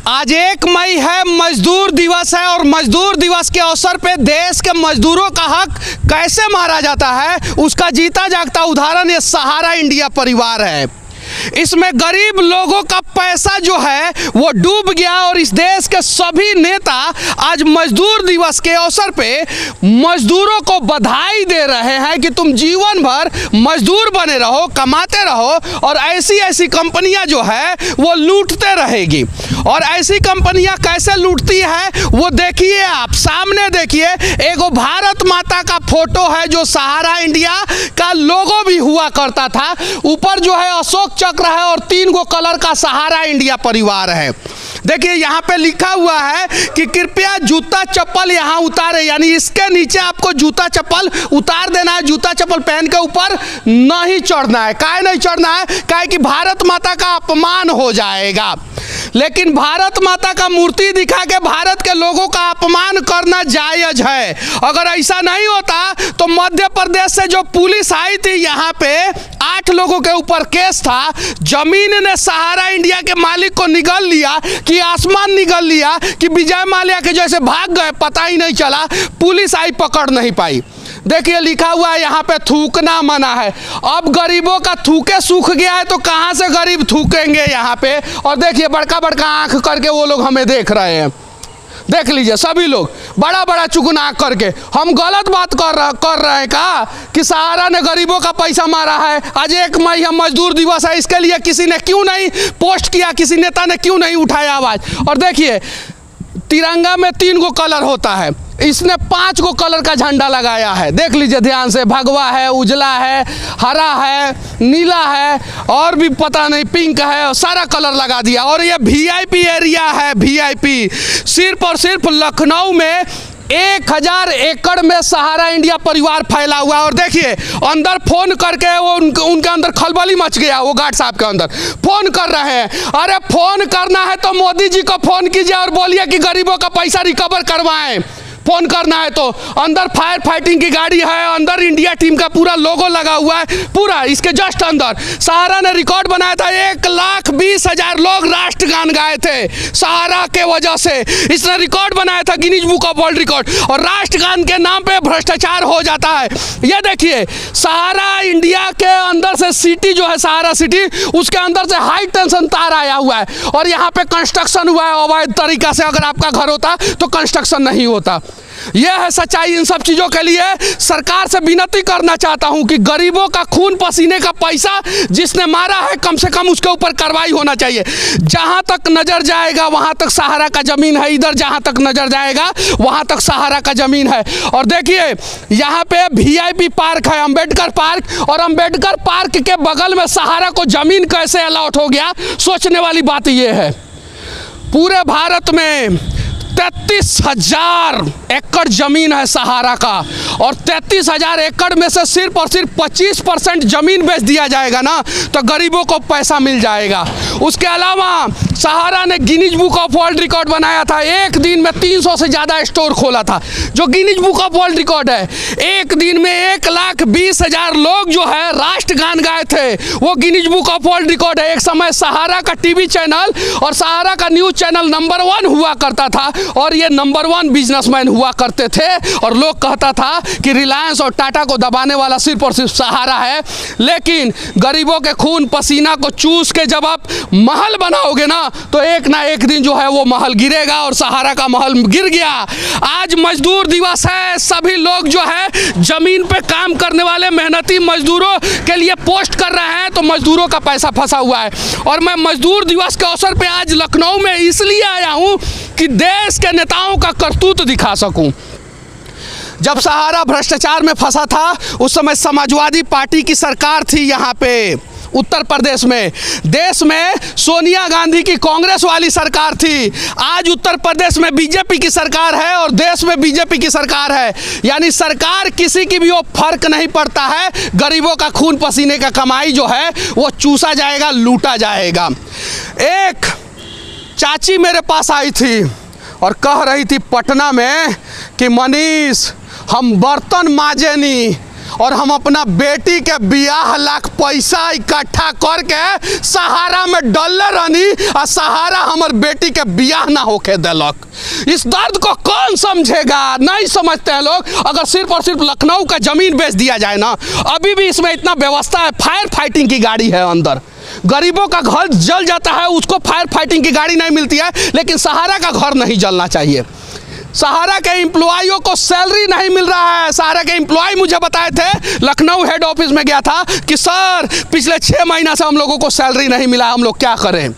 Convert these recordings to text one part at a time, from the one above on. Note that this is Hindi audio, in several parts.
आज 1 मई है, मजदूर दिवस है और मजदूर दिवस के अवसर पे देश के मजदूरों का हक कैसे मारा जाता है उसका जीता जागता उदाहरण ये सहारा इंडिया परिवार है। इसमें गरीब लोगों का पैसा जो है वो डूब गया और इस देश के सभी नेता आज मजदूर दिवस के अवसर पे मजदूरों को बधाई दे रहे हैं कि तुम जीवन भर मजदूर बने रहो, कमाते रहो और ऐसी ऐसी कंपनियां जो है वो लूटते रहेगी। और ऐसी कंपनियां कैसे लूटती है वो देखिए, आप सामने देखिए, एगो भारत माता का फोटो है जो सहारा इंडिया का लोगो भी हुआ करता था। ऊपर जो है अशोक चक्र है और 3 गो कलर का सहारा इंडिया परिवार है। देखिए यहाँ पे लिखा हुआ है कि कृपया जूता चप्पल यहाँ उतारे, यानी इसके नीचे आपको जूता चप्पल उतार देना है। जूता चप्पल पहन के ऊपर नहीं चढ़ना है। काहे नहीं चढ़ना है? काहे कि भारत माता का अपमान हो जाएगा। लेकिन भारत माता का मूर्ति दिखा के भारत के लोगों का अपमान करना जायज है। अगर ऐसा नहीं होता तो मध्य प्रदेश से जो पुलिस आई थी यहाँ पे 8 लोगों के ऊपर केस था, जमीन ने सहारा इंडिया के मालिक को निगल लिया कि आसमान निगल लिया कि विजय माल्या के जैसे भाग गए, पता ही नहीं चला, पुलिस आई पकड़ नहीं पाई। देखिए लिखा हुआ है यहाँ पे थूकना मना है। अब गरीबों का थूके सूख गया है तो कहाँ से गरीब थूकेंगे यहाँ पे। और देखिए बड़का बड़का आंख करके वो लोग हमें देख रहे हैं। देख लीजिए सभी लोग बड़ा बड़ा चुगन आंख करके। हम गलत बात कर रहे हैं का कि सहारा ने गरीबों का पैसा मारा है? आज 1 मई है, मजदूर दिवस है, इसके लिए किसी ने क्यों नहीं पोस्ट किया, किसी नेता ने क्यों नहीं उठाया आवाज? और देखिए तिरंगा में 3 गो कलर होता है, इसने 5 गो कलर का झंडा लगाया है। देख लीजिए ध्यान से, भगवा है, उजला है, हरा है, नीला है और भी पता नहीं पिंक है, सारा कलर लगा दिया। और ये वीआईपी एरिया है, वीआईपी। सिर्फ और सिर्फ लखनऊ में 1000 एकड़ में सहारा इंडिया परिवार फैला हुआ है। और देखिए अंदर फोन करके वो उनके अंदर खलबली मच गया। वो गार्ड साहब के अंदर फोन कर रहे हैं। अरे फोन करना है तो मोदी जी को फोन कीजिए और बोलिए कि गरीबों का पैसा रिकवर करवाएं। फोन करना है तो अंदर फायर फाइटिंग की गाड़ी है, अंदर इंडिया टीम का पूरा लोगो लगा हुआ है, पूरा इसके जस्ट अंदर सहारा ने रिकॉर्ड बनाया था। 1,20,000 लोग राष्ट्रगान गाए थे सहारा के वजह से। इसने रिकॉर्ड बनाया था Guinness book of world record. और राष्ट्रगान के नाम पे भ्रष्टाचार हो जाता है। ये देखिए सहारा इंडिया के अंदर से सिटी जो है सहारा सिटी, उसके अंदर से हाई टेंशन तार आया हुआ है और यहाँ पे कंस्ट्रक्शन हुआ है अवैध तरीका से। अगर आपका घर होता तो कंस्ट्रक्शन नहीं होता। यह है सच्चाई। इन सब चीज़ों के लिए सरकार से विनती करना चाहता हूं कि गरीबों का खून पसीने का पैसा जिसने मारा है कम से कम उसके ऊपर कार्रवाई होना चाहिए। जहां तक नजर जाएगा वहां तक सहारा का जमीन है, इधर जहां तक नजर जाएगा वहां तक सहारा का जमीन है। और देखिए यहां पे वीआईपी पार्क है, अंबेडकर पार्क, और अंबेडकर पार्क के बगल में सहारा को जमीन कैसे अलॉट हो गया, सोचने वाली बात यह है। पूरे भारत में 33,000 एकड़ जमीन है सहारा का और 33,000 एकड़ में से सिर्फ और सिर्फ 25% जमीन बेच दिया जाएगा ना तो गरीबों को पैसा मिल जाएगा। उसके अलावा सहारा ने Guinness book of world record बनाया था। एक दिन में 300 से ज़्यादा स्टोर खोला था, जो Guinness book of world record है। एक दिन में 1,20,000 लोग जो है राष्ट्रगान गाए थे, वो Guinness book of world record है। एक समय सहारा का टीवी चैनल और सहारा का न्यूज़ चैनल नंबर 1 हुआ करता था और ये नंबर 1 बिजनेसमैन हुआ करते थे। और लोग कहता था कि रिलायंस और टाटा को दबाने वाला सिर्फ और सिर्फ सहारा है। लेकिन गरीबों के खून पसीना को चूस के जब आप महल बनाओगे ना तो एक ना एक दिन जो है वो महल गिरेगा और सहारा का महल गिर गया। आज मजदूर दिवस है। सभी लोग जो है जमीन पे काम करने वाले मेहनती मजदूरों के लिए पोस्ट कर रहे हैं तो मजदूरों का पैसा फंसा हुआ है। और मैं मजदूर दिवस के अवसर पे आज लखनऊ में इसलिए आया हूँ कि देश के नेताओं का करतूत दिखा सकूं। जब सहारा भ्रष्टाचार में फंसा था उस समय समाजवादी पार्टी की सरकार थी यहाँ पे उत्तर प्रदेश में। देश में सोनिया गांधी की कांग्रेस वाली सरकार थी। आज उत्तर प्रदेश में बीजेपी की सरकार है और देश में बीजेपी की सरकार है। यानी सरकार किसी की भी वो फर्क नहीं पड़ता है। गरीबों का खून पसीने का कमाई जो है वो चूसा जाएगा, लूटा जाएगा। एक चाची मेरे पास आई थी और कह रही थी पटना में कि मनीष हम बर्तन मांजे नहीं और हम अपना बेटी के ब्याह लाख पैसा इकट्ठा करके सहारा में डलले रहनी और सहारा हमार बेटी के ब्याह ना होके देलक। इस दर्द को कौन समझेगा? नहीं समझते हैं लोग। अगर सिर्फ और सिर्फ लखनऊ का जमीन बेच दिया जाए ना, अभी भी इसमें इतना व्यवस्था है, फायर फाइटिंग की गाड़ी है अंदर। गरीबों का घर जल जाता है, उसको फायर फाइटिंग की गाड़ी नहीं मिलती है, लेकिन सहारा का घर नहीं जलना चाहिए। सहारा के एम्प्लॉइयों को सैलरी नहीं मिल रहा है। सहारा के एम्प्लॉय मुझे बताए थे, लखनऊ हेड ऑफिस में गया था, कि सर पिछले 6 महीना से हम लोगों को सैलरी नहीं मिला, हम लोग क्या करें।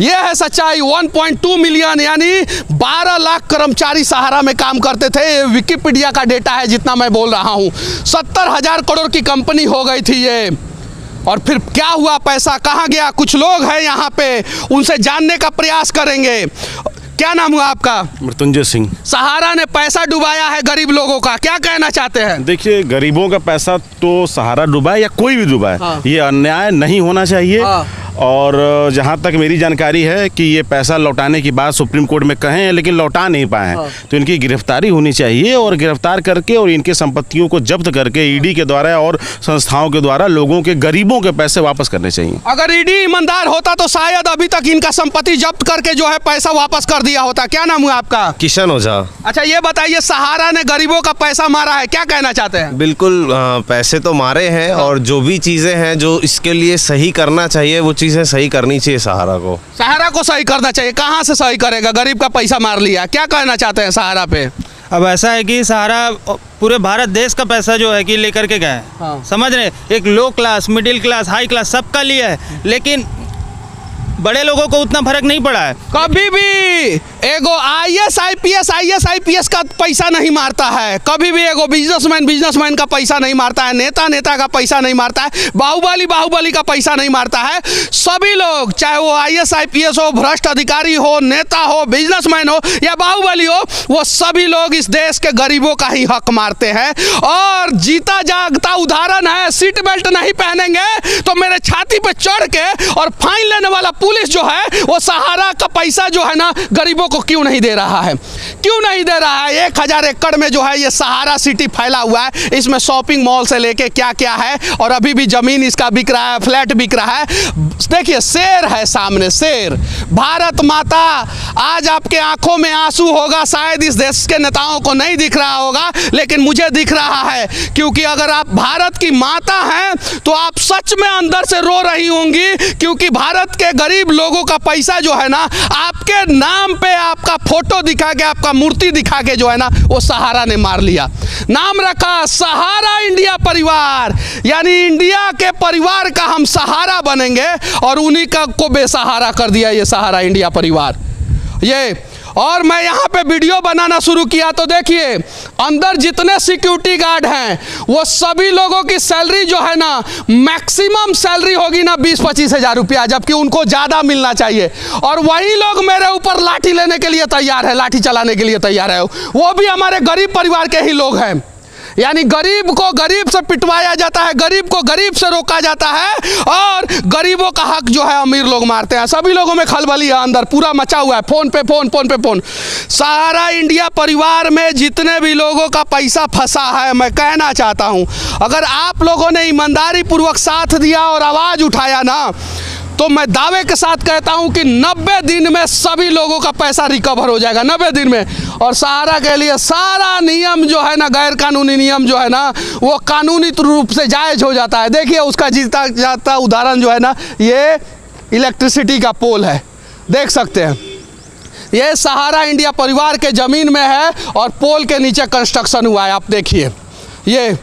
यह है सच्चाई। 1.2 मिलियन यानी 12 लाख कर्मचारी सहारा में काम करते थे। ये विकिपीडिया का डेटा है जितना मैं बोल रहा हूँ। 70,000 करोड़ की कंपनी हो गई थी ये। और फिर क्या हुआ, पैसा कहाँ गया? कुछ लोग हैं यहाँ पे, उनसे जानने का प्रयास करेंगे। क्या नाम हुआ आपका? मृत्युंजय सिंह। सहारा ने पैसा डुबाया है गरीब लोगों का, क्या कहना चाहते हैं? देखिए, गरीबों का पैसा तो सहारा डुबाए या कोई भी डुबाए, हाँ। ये अन्याय नहीं होना चाहिए। हाँ। और जहाँ तक मेरी जानकारी है कि ये पैसा लौटाने की बात सुप्रीम कोर्ट में कहे हैं, लेकिन लौटा नहीं पाए हैं। हाँ। तो इनकी गिरफ्तारी होनी चाहिए और गिरफ्तार करके और इनके संपत्तियों को जब्त करके ईडी के द्वारा और संस्थाओं के द्वारा लोगों के, गरीबों के पैसे वापस करने चाहिए। अगर ईडी ईमानदार होता तो शायद अभी तक इनका संपत्ति जब्त करके जो है पैसा वापस कर दिया होता। क्या नाम हुआ आपका? किशन ओझा। अच्छा, ये बताइए, सहारा ने गरीबों का पैसा मारा है, क्या कहना चाहते हैं? बिल्कुल, पैसे तो मारे हैं और जो भी चीज़ें हैं जो इसके लिए सही करना चाहिए वो चीज़ें सही करनी चाहिए सहारा को। सहारा को सही करना चाहिए। कहाँ से सही करेगा? गरीब का पैसा मार लिया। क्या कहना चाहते हैं सहारा पे? अब ऐसा है कि सहारा पूरे भारत देश का पैसा जो है कि लेकर के गए। हाँ। समझ रहे, एक low class, middle class, high class सबका लिया है, लेकिन बड़े लोगों को उतना फर्क नहीं पड़ा है। कभी भी एगो आईएएस आईपीएस का पैसा नहीं मारता है। कभी भी एगो बिजनेसमैन का पैसा नहीं मारता है। नेता का पैसा नहीं मारता है। बाहुबली का पैसा नहीं मारता है। सभी लोग, चाहे वो आईएएस आईपीएस हो, भ्रष्ट अधिकारी हो, नेता हो, बिजनेसमैन हो या बाहुबली हो, वो सभी लोग इस देश के गरीबों का ही हक मारते हैं। और जीता जागता उदाहरण है, सीट बेल्ट नहीं पहनेंगे तो मेरे छाती पे चढ़ के और फाइन लेने वाला पुलिस जो है वो सहारा का पैसा जो है ना गरीबों को क्यों नहीं दे रहा है? क्यों नहीं दे रहा है? 1000 एकड़ में जो है ये सहारा सिटी फैला हुआ है। इसमें शॉपिंग मॉल से लेके क्या क्या है, और अभी भी जमीन इसका बिक रहा है, फ्लैट बिक रहा है। देखिए, शेर है सामने, शेर। भारत माता, आज आपके आंखों में आंसू होगा, शायद इस देश के नेताओं को नहीं दिख रहा होगा, लेकिन मुझे दिख रहा है। क्योंकि अगर आप भारत की माता हैं तो आप सच में अंदर से रो रही होंगी, क्योंकि भारत के गरीब लोगों का पैसा जो है ना, आपके नाम पे आपका फोटो दिखा के, आपका मूर्ति दिखा के जो है ना, वो सहारा ने मार लिया। नाम रखा सहारा इंडिया परिवार, यानी इंडिया के परिवार का हम सहारा बनेंगे, और उन्हीं का को बेसहारा कर दिया ये सहारा इंडिया परिवार। ये और मैं यहाँ पे वीडियो बनाना शुरू किया तो देखिए, अंदर जितने सिक्योरिटी गार्ड हैं वो सभी लोगों की सैलरी जो है ना, मैक्सिमम सैलरी होगी ना 20-25 हज़ार रुपया, जबकि उनको ज़्यादा मिलना चाहिए। और वही लोग मेरे ऊपर लाठी लेने के लिए तैयार है, लाठी चलाने के लिए तैयार है। वो भी हमारे गरीब परिवार के ही लोग हैं। यानी गरीब को गरीब से पिटवाया जाता है, गरीब को गरीब से रोका जाता है, और गरीबों का हक जो है अमीर लोग मारते हैं। सभी लोगों में खलबली है, अंदर पूरा मचा हुआ है, फोन पे फोन। सारा इंडिया परिवार में जितने भी लोगों का पैसा फंसा है, मैं कहना चाहता हूं, अगर आप लोगों ने ईमानदारी पूर्वक साथ दिया और आवाज़ उठाया ना, तो मैं दावे के साथ कहता हूं कि 90 दिन में सभी लोगों का पैसा रिकवर हो जाएगा, 90 दिन में। और सहारा के लिए सारा नियम जो है ना, गैर कानूनी नियम जो है ना, वो कानूनी रूप से जायज़ हो जाता है। देखिए, उसका जीता जाता उदाहरण जो है ना, ये इलेक्ट्रिसिटी का पोल है, देख सकते हैं। ये सहारा इंडिया परिवार के ज़मीन में है और पोल के नीचे कंस्ट्रक्शन हुआ है। आप देखिए, ये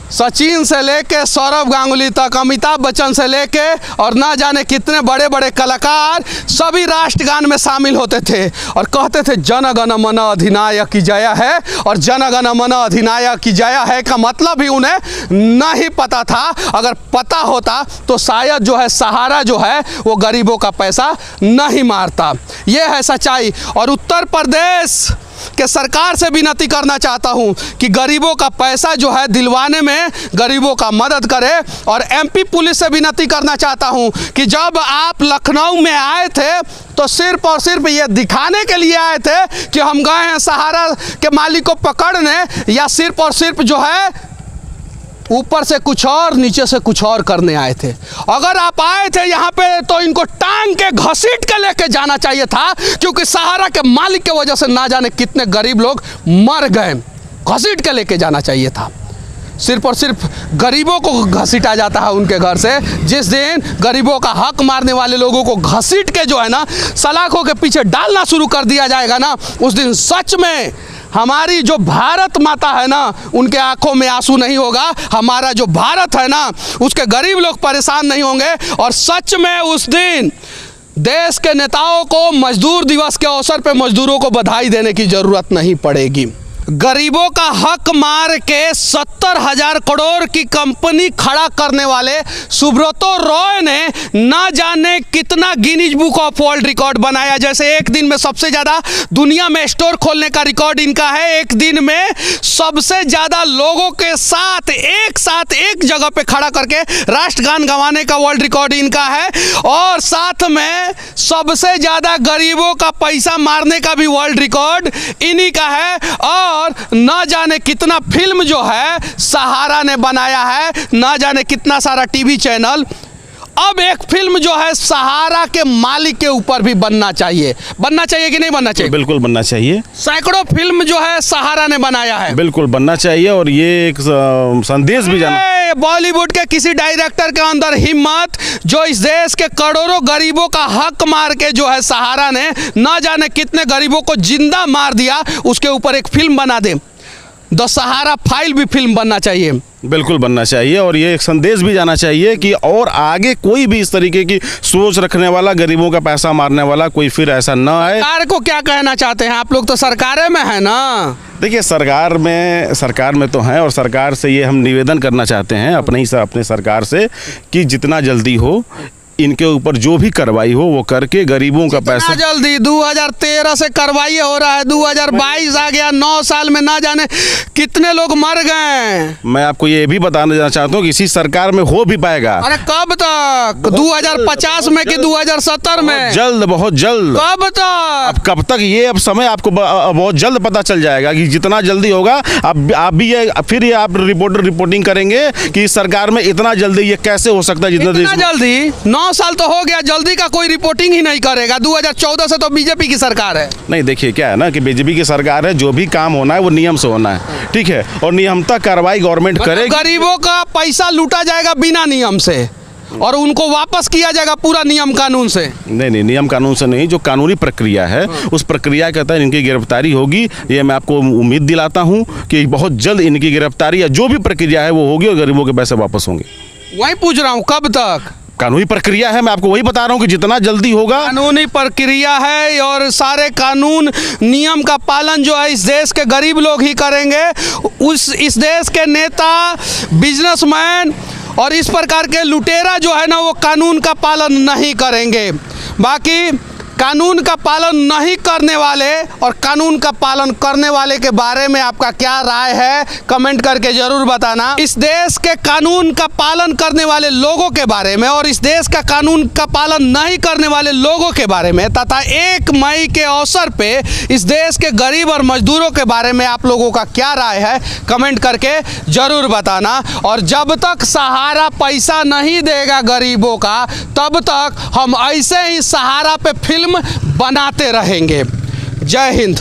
सचिन से लेके सौरव गांगुली तक, अमिताभ बच्चन से लेके और ना जाने कितने बड़े बड़े कलाकार सभी राष्ट्रगान में शामिल होते थे और कहते थे जन गण मन अधिनायक की जय है। और जन गण मन अधिनायक की जय है का मतलब ही उन्हें नहीं पता था। अगर पता होता तो शायद जो है सहारा जो है वो गरीबों का पैसा नहीं मारता। ये है सच्चाई। और उत्तर प्रदेश के सरकार से विनती करना चाहता हूं कि गरीबों का पैसा जो है दिलवाने में गरीबों का मदद करे। और एमपी पुलिस से विनती करना चाहता हूं कि जब आप लखनऊ में आए थे तो सिर्फ और सिर्फ ये दिखाने के लिए आए थे कि हम गए हैं सहारा के मालिक को पकड़ने, या सिर्फ और सिर्फ जो है ऊपर से कुछ और नीचे से कुछ और करने आए थे। अगर आप आए थे यहाँ पे तो इनको टांग के घसीट के लेके जाना चाहिए था, क्योंकि सहारा के मालिक की वजह से ना जाने कितने गरीब लोग मर गए। घसीट के लेके जाना चाहिए था। सिर्फ और सिर्फ गरीबों को घसीटा जाता है उनके घर से। जिस दिन गरीबों का हक मारने वाले लोगों को घसीट के जो है ना सलाखों के पीछे डालना शुरू कर दिया जाएगा ना, उस दिन सच में हमारी जो भारत माता है ना उनके आंखों में आंसू नहीं होगा। हमारा जो भारत है ना उसके गरीब लोग परेशान नहीं होंगे। और सच में उस दिन देश के नेताओं को मजदूर दिवस के अवसर पर मजदूरों को बधाई देने की जरूरत नहीं पड़ेगी। गरीबों का हक मार के 70,000 करोड़ की कंपनी खड़ा करने वाले सुब्रतो रॉय ने ना जाने कितना Guinness book of world record बनाया। जैसे एक दिन में सबसे ज़्यादा दुनिया में स्टोर खोलने का रिकॉर्ड इनका है। एक दिन में सबसे ज़्यादा लोगों के साथ एक जगह पे खड़ा करके राष्ट्रगान गवाने का वर्ल्ड रिकॉर्ड इनका है। और साथ में सबसे ज़्यादा गरीबों का पैसा मारने का भी वर्ल्ड रिकॉर्ड इन्हीं का है। और ना जाने कितना फिल्म जो है सहारा ने बनाया है, ना जाने कितना सारा टीवी चैनल। अब एक फिल्म जो है सहारा के मालिक के ऊपर भी बनना चाहिए कि नहीं बनना चाहिए? बिल्कुल बनना चाहिए। सैकड़ों फिल्म जो है सहारा ने बनाया है। बिल्कुल बनना चाहिए और ये एक संदेश भी जाना। बॉलीवुड के किसी डायरेक्टर के अंदर हिम्मत जो इस देश के करोड़ों गरीबों का हक मार के जो है सहारा ने ना जाने कितने गरीबों को जिंदा मार दिया, उसके ऊपर एक फिल्म बना दे। द सहारा फाइल भी फिल्म बनना चाहिए। बिल्कुल बनना चाहिए और ये एक संदेश भी जाना चाहिए कि और आगे कोई भी इस तरीके की सोच रखने वाला, गरीबों का पैसा मारने वाला कोई फिर ऐसा न आए। सरकार को क्या कहना चाहते हैं आप लोग? तो सरकारें में है ना। देखिए सरकार में तो हैं और सरकार से ये हम निवेदन करना चाहते हैं अपने सरकार से कि जितना जल्दी हो इनके ऊपर जो भी कार्रवाई हो वो करके गरीबों का पैसा जल्दी 2013 से कार्रवाई हो रहा है, 2022 आ गया, 9 साल में ना जाने कितने लोग मर गए। मैं आपको ये भी बताना चाहता हूँ कि इसी सरकार में हो भी पाएगा। अरे कब तक? 2050 में कि 2070 में? जल्द, बहुत जल्द। कब तक? अब कब तक ये अब समय आपको बहुत जल्द पता चल जाएगा कि जितना जल्दी होगा। आप भी ये फिर ये आप रिपोर्टिंग करेंगे कि इस सरकार में इतना जल्दी ये कैसे हो सकता है। जितना जल्दी 9 साल तो हो गया, जल्दी का कोई रिपोर्टिंग ही नहीं करेगा। 2014 से तो बीजेपी की सरकार है। नहीं देखिए क्या है ना कि बीजेपी की सरकार है, जो भी काम होना है वो नियम से होना है, ठीक है, और नियमतः कार्रवाई गवर्नमेंट करेगी। गरीबों का पैसा लूटा जाएगा बिना नियम से और उनको वापस किया जाएगा पूरा नियम कानून से। नहीं, नियम कानून से नहीं, जो कानूनी प्रक्रिया है उस प्रक्रिया के तहत इनकी गिरफ्तारी होगी। ये मैं आपको उम्मीद दिलाता हूँ कि बहुत जल्द इनकी गिरफ्तारी या जो भी प्रक्रिया है वो होगी और गरीबों के पैसे वापस होंगे। वही पूछ रहा हूँ कब तक? कानूनी प्रक्रिया है, मैं आपको वही बता रहा हूँ कि जितना जल्दी होगा। कानूनी प्रक्रिया है और सारे कानून नियम का पालन जो है इस देश के गरीब लोग ही करेंगे। इस देश के नेता, बिजनेसमैन और इस प्रकार के लुटेरा जो है ना वो कानून का पालन नहीं करेंगे। बाकी कानून का पालन नहीं करने वाले और कानून का पालन करने वाले के बारे में आपका क्या राय है कमेंट करके जरूर बताना। इस देश के कानून का पालन करने वाले लोगों के बारे में और इस देश का कानून का पालन नहीं करने वाले लोगों के बारे में तथा 1 मई के अवसर पे इस देश के गरीब और मजदूरों के बारे में आप लोगों का क्या राय है कमेंट करके जरूर बताना। और जब तक सहारा पैसा नहीं देगा गरीबों का तब तक हम ऐसे ही सहारा पे फिल्म बनाते रहेंगे। जय हिंद।